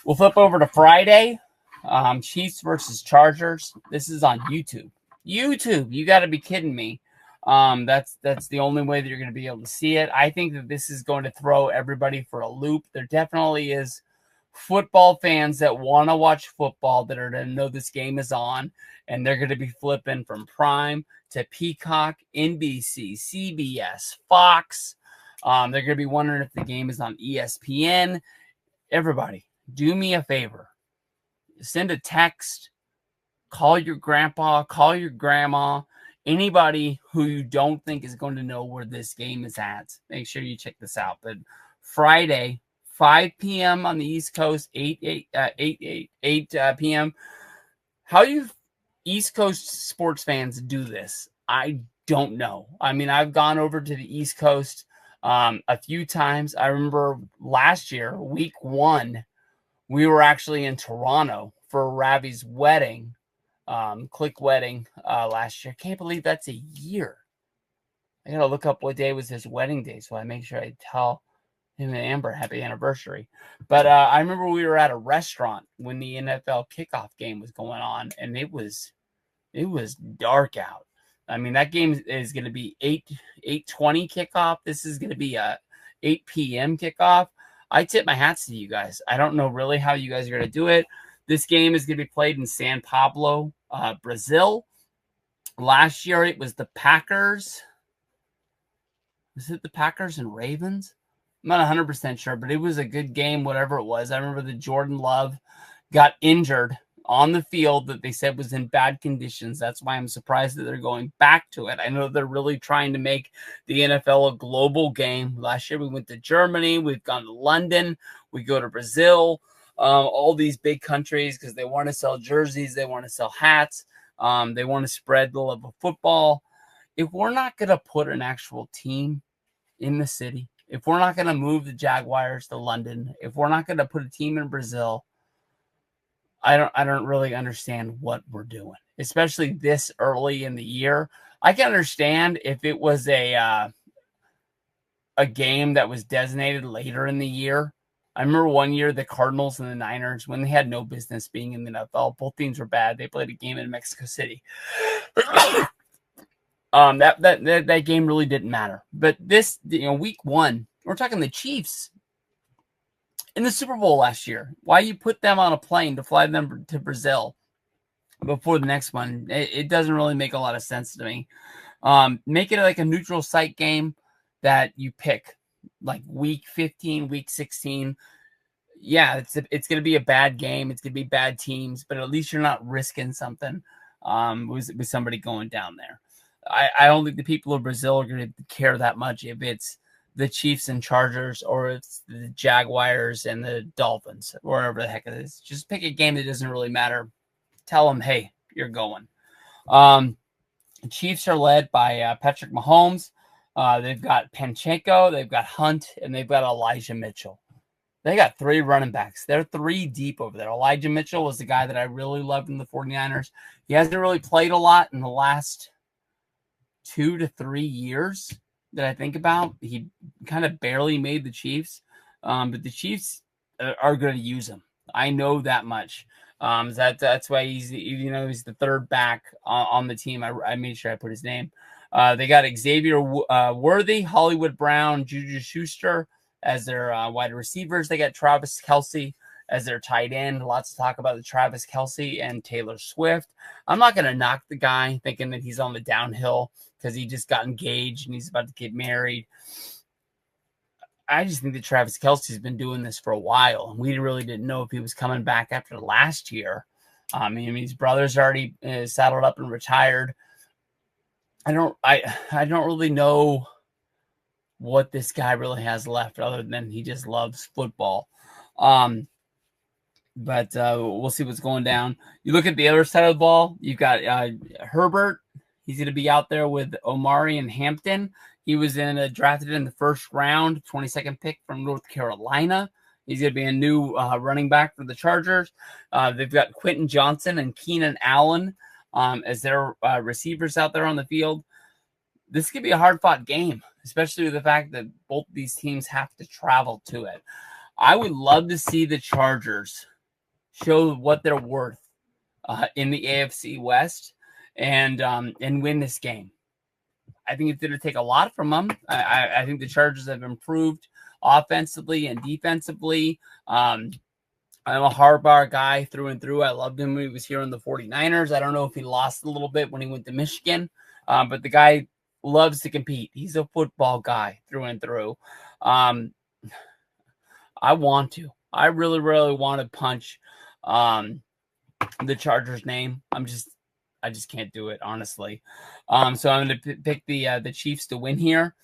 We'll flip over to Friday. Chiefs versus Chargers. This is on YouTube. YouTube, you got to be kidding me. That's the only way that you're going to be able to see it. I think that this is going to throw everybody for a loop. There definitely is football fans that want to watch football that are going to know this game is on, and they're going to be flipping from Prime to Peacock, NBC, CBS, Fox. They're going to be wondering if the game is on ESPN. Everybody, do me a favor. Send a text, call your grandpa, call your grandma, anybody who you don't think is going to know where this game is at. Make sure you check this out. But Friday, 5 p.m. on the East Coast, 8 p.m. How you East Coast sports fans do this, I don't know. I mean, I've gone over to the East Coast a few times. I remember last year, week 1, we were actually in Toronto for Ravi's wedding, click wedding last year. Can't believe that's a year. I got to look up what day was his wedding day so I make sure I tell him and Amber happy anniversary. But I remember we were at a restaurant when the NFL kickoff game was going on, and it was dark out. I mean, that game is going to be 8:20 kickoff. This is going to be a 8 p.m. kickoff. I tip my hats to you guys. I don't know really how you guys are going to do it. This game is going to be played in São Paulo, Brazil. Last year, it was the Packers. Was it the Packers and Ravens? I'm not 100% sure, but it was a good game, whatever it was. I remember that Jordan Love got injured on the field that they said was in bad conditions. That's why I'm surprised that they're going back to it. I know they're really trying to make the NFL a global game. Last year we went to Germany. We've gone to London. We go to Brazil. All these big countries because they want to sell jerseys. They want to sell hats. They want to spread the love of football. If we're not going to put an actual team in the city, if we're not going to move the Jaguars to London, if we're not going to put a team in Brazil, I don't really understand what we're doing, especially this early in the year. I can understand if it was a game that was designated later in the year. I remember one year the Cardinals and the Niners, when they had no business being in the NFL, both teams were bad. They played a game in Mexico City. That game really didn't matter. But this, week 1, we're talking the Chiefs in the Super Bowl last year. Why you put them on a plane to fly them to Brazil before the next one? It doesn't really make a lot of sense to me. Make it like a neutral site game that you pick, like week 15, week 16. Yeah, it's going to be a bad game. It's going to be bad teams, but at least you're not risking something with somebody going down there. I don't think the people of Brazil are going to care that much if it's the Chiefs and Chargers or it's the Jaguars and the Dolphins, wherever the heck it is. Just pick a game that doesn't really matter. Tell them, hey, you're going. The Chiefs are led by Patrick Mahomes. They've got Pacheco, they've got Hunt, and they've got Elijah Mitchell. They got 3 running backs. They're 3 deep over there. Elijah Mitchell was the guy that I really loved in the 49ers. He hasn't really played a lot in the last 2 to 3 years that I think about. He kind of barely made the Chiefs, but the Chiefs are going to use him. I know that much. That's why he's the 3rd back on the team. I made sure I put his name. They got Xavier Worthy, Hollywood Brown, Juju Schuster as their wide receivers. They got Travis Kelce as their tight end. Lots to talk about the Travis Kelce and Taylor Swift. I'm not going to knock the guy thinking that he's on the downhill because he just got engaged and he's about to get married. I just think that Travis Kelce's been doing this for a while, and we really didn't know if he was coming back after last year. I mean, his brother's already saddled up and retired. I don't really know what this guy really has left other than he just loves football. But we'll see what's going down. You look at the other side of the ball, you've got Herbert. He's going to be out there with Omari and Hampton. He was drafted in the 1st round, 22nd pick from North Carolina. He's going to be a new running back for the Chargers. They've got Quentin Johnson and Keenan Allen as their receivers out there on the field. This could be a hard-fought game, especially with the fact that both these teams have to travel to it. I would love to see the Chargers show what they're worth in the AFC West and win this game. I think it's going to take a lot from them. I think the Chargers have improved offensively and defensively. I'm a Harbaugh guy through and through. I loved him when he was here in the 49ers. I don't know if he lost a little bit when he went to Michigan, but the guy loves to compete. He's a football guy through and through. I really, really want to punch the Chargers name. I just can't do it, honestly. So I'm going to pick the Chiefs to win here.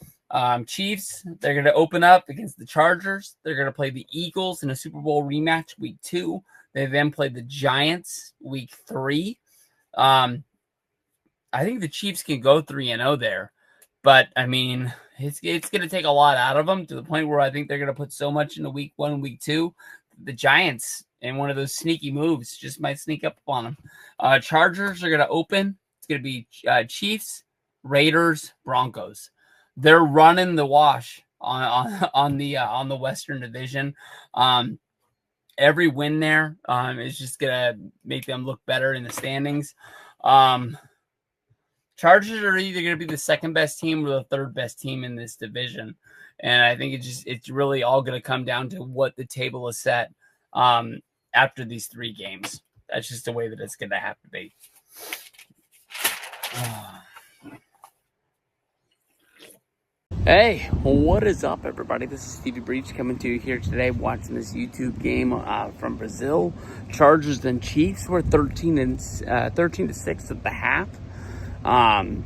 Chiefs, they're going to open up against the Chargers. They're going to play the Eagles in a Super Bowl rematch week 2. They then play the Giants week 3. I think the Chiefs can go 3-0 there. But, I mean, it's going to take a lot out of them to the point where I think they're going to put so much into week 1 and week 2. The Giants, in one of those sneaky moves, just might sneak up on them. Chargers are going to open. It's going to be Chiefs, Raiders, Broncos. They're running the wash on the Western Division. Every win there is just going to make them look better in the standings. Chargers are either going to be the second best team or the third best team in this division. And I think it's really all going to come down to what the table is set after these 3 games. That's just the way that it's going to have to be. Hey, what is up, everybody? This is Stevie Breach coming to you here today, watching this YouTube game from Brazil. Chargers and Chiefs were 13-6 at the half.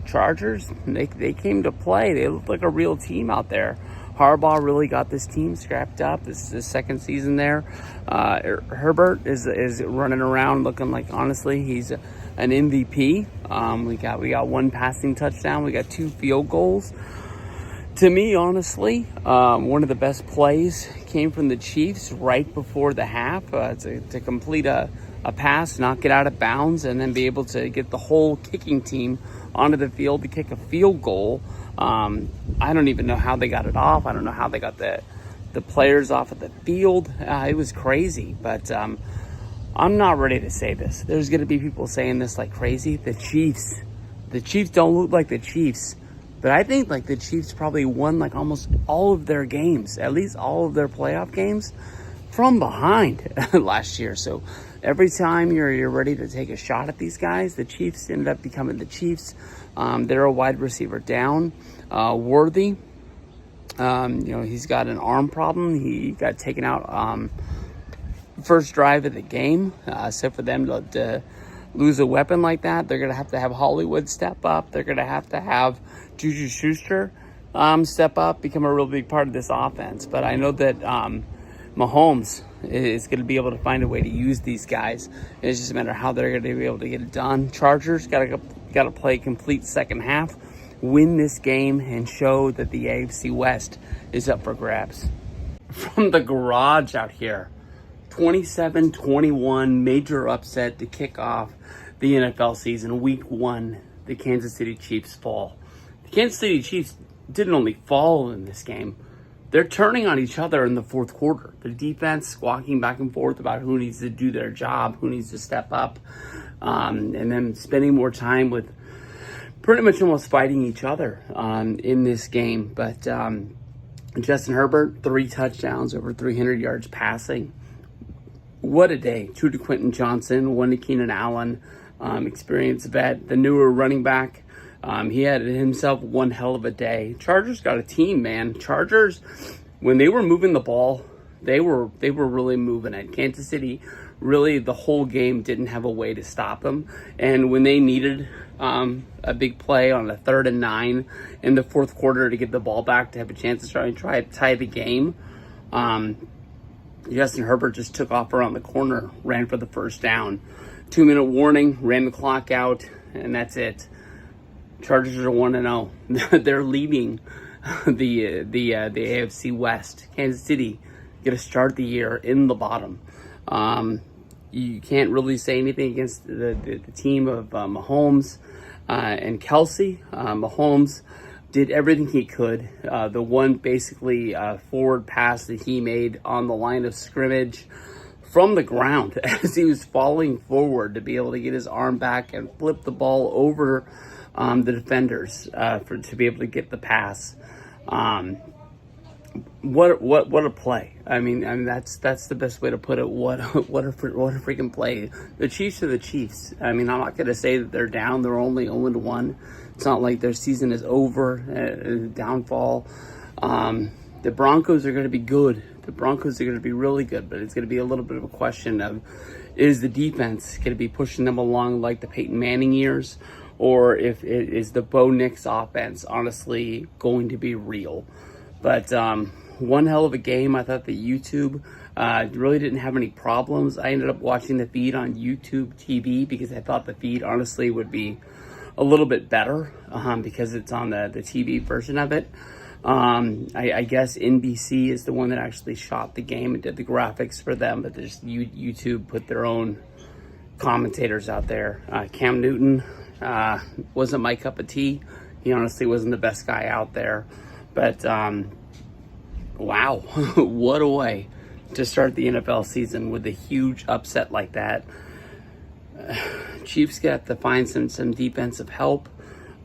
Chargers, they came to play. They looked like a real team out there. Harbaugh really got this team scrapped up. This is his second season there. Herbert is running around looking like, honestly, he's an MVP. We got 1 passing touchdown. We got 2 field goals. To me, honestly, one of the best plays came from the Chiefs right before the half to complete a pass, knock it out of bounds, and then be able to get the whole kicking team onto the field to kick a field goal. I don't even know how they got it off. I don't know how they got the players off of the field. It was crazy, but I'm not ready to say this. There's going to be people saying this like crazy. The Chiefs don't look like the Chiefs, but I think like the Chiefs probably won like almost all of their games, at least all of their playoff games, from behind last year. So every time you're ready to take a shot at these guys, the Chiefs ended up becoming the Chiefs. They're a wide receiver down. Worthy, he's got an arm problem. He got taken out first drive of the game. So for them to lose a weapon like that, they're going to have Hollywood step up. They're going to have Juju Schuster step up, become a real big part of this offense. But I know that Mahomes is going to be able to find a way to use these guys. It's just a matter of how they're going to be able to get it done. Chargers got to play complete second half, win this game, and show that the AFC West is up for grabs. From the garage out here, 27-21 major upset to kick off the NFL season. Week 1, the Kansas City Chiefs fall. The Kansas City Chiefs didn't only fall in this game, they're turning on each other in the fourth quarter. The defense squawking back and forth about who needs to do their job, who needs to step up, and then spending more time with pretty much almost fighting each other in this game. But Justin Herbert, 3 touchdowns, over 300 yards passing. What a day. 2 to Quentin Johnson, 1 to Keenan Allen, experienced vet, the newer running back. He had himself one hell of a day. Chargers got a team, man. Chargers, when they were moving the ball, they were really moving it. Kansas City, really the whole game didn't have a way to stop them. And when they needed a big play on a 3rd and 9 in the fourth quarter to get the ball back to have a chance to try to tie the game, Justin Herbert just took off around the corner, ran for the first down. 2-minute warning, ran the clock out, and that's it. Chargers are 1-0. They're leading the AFC West. Kansas City get to start the year in the bottom. You can't really say anything against the team of Mahomes and Kelsey. Mahomes did everything he could. The one basically forward pass that he made on the line of scrimmage from the ground as he was falling forward to be able to get his arm back and flip the ball over the defenders to be able to get the pass. What a play! I mean that's the best way to put it. What a freaking play! The Chiefs are the Chiefs. I mean, I'm not gonna say that they're down. They're only 0-1. It's not like their season is over. Downfall. The Broncos are gonna be good. The Broncos are gonna be really good, but it's gonna be a little bit of a question of, is the defense gonna be pushing them along like the Peyton Manning years, or if it is the Bo Nix offense honestly going to be real? But one hell of a game. I thought that YouTube really didn't have any problems. I ended up watching the feed on YouTube TV because I thought the feed honestly would be a little bit better because it's on the TV version of it. I guess NBC is the one that actually shot the game and did the graphics for them, but there's YouTube put their own commentators out there. Cam Newton wasn't my cup of tea. He honestly wasn't the best guy out there. But, wow, what a way to start the NFL season with a huge upset like that. Chiefs got to find some defensive help.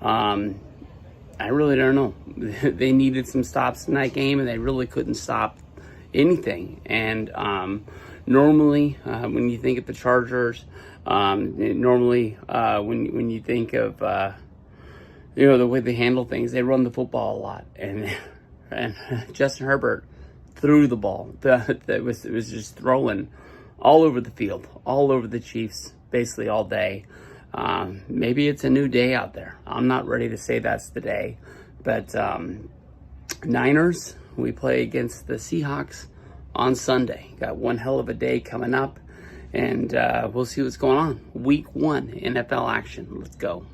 I really don't know. They needed some stops in that game, and they really couldn't stop anything. And normally, when you think of the Chargers, normally when you think of the way they handle things, they run the football a lot, and Justin Herbert threw the ball. It was just throwing all over the field, all over the Chiefs, basically all day. Maybe it's a new day out there. I'm not ready to say that's the day, but Niners, we play against the Seahawks on Sunday. Got one hell of a day coming up, and we'll see what's going on. Week 1 NFL action. Let's go.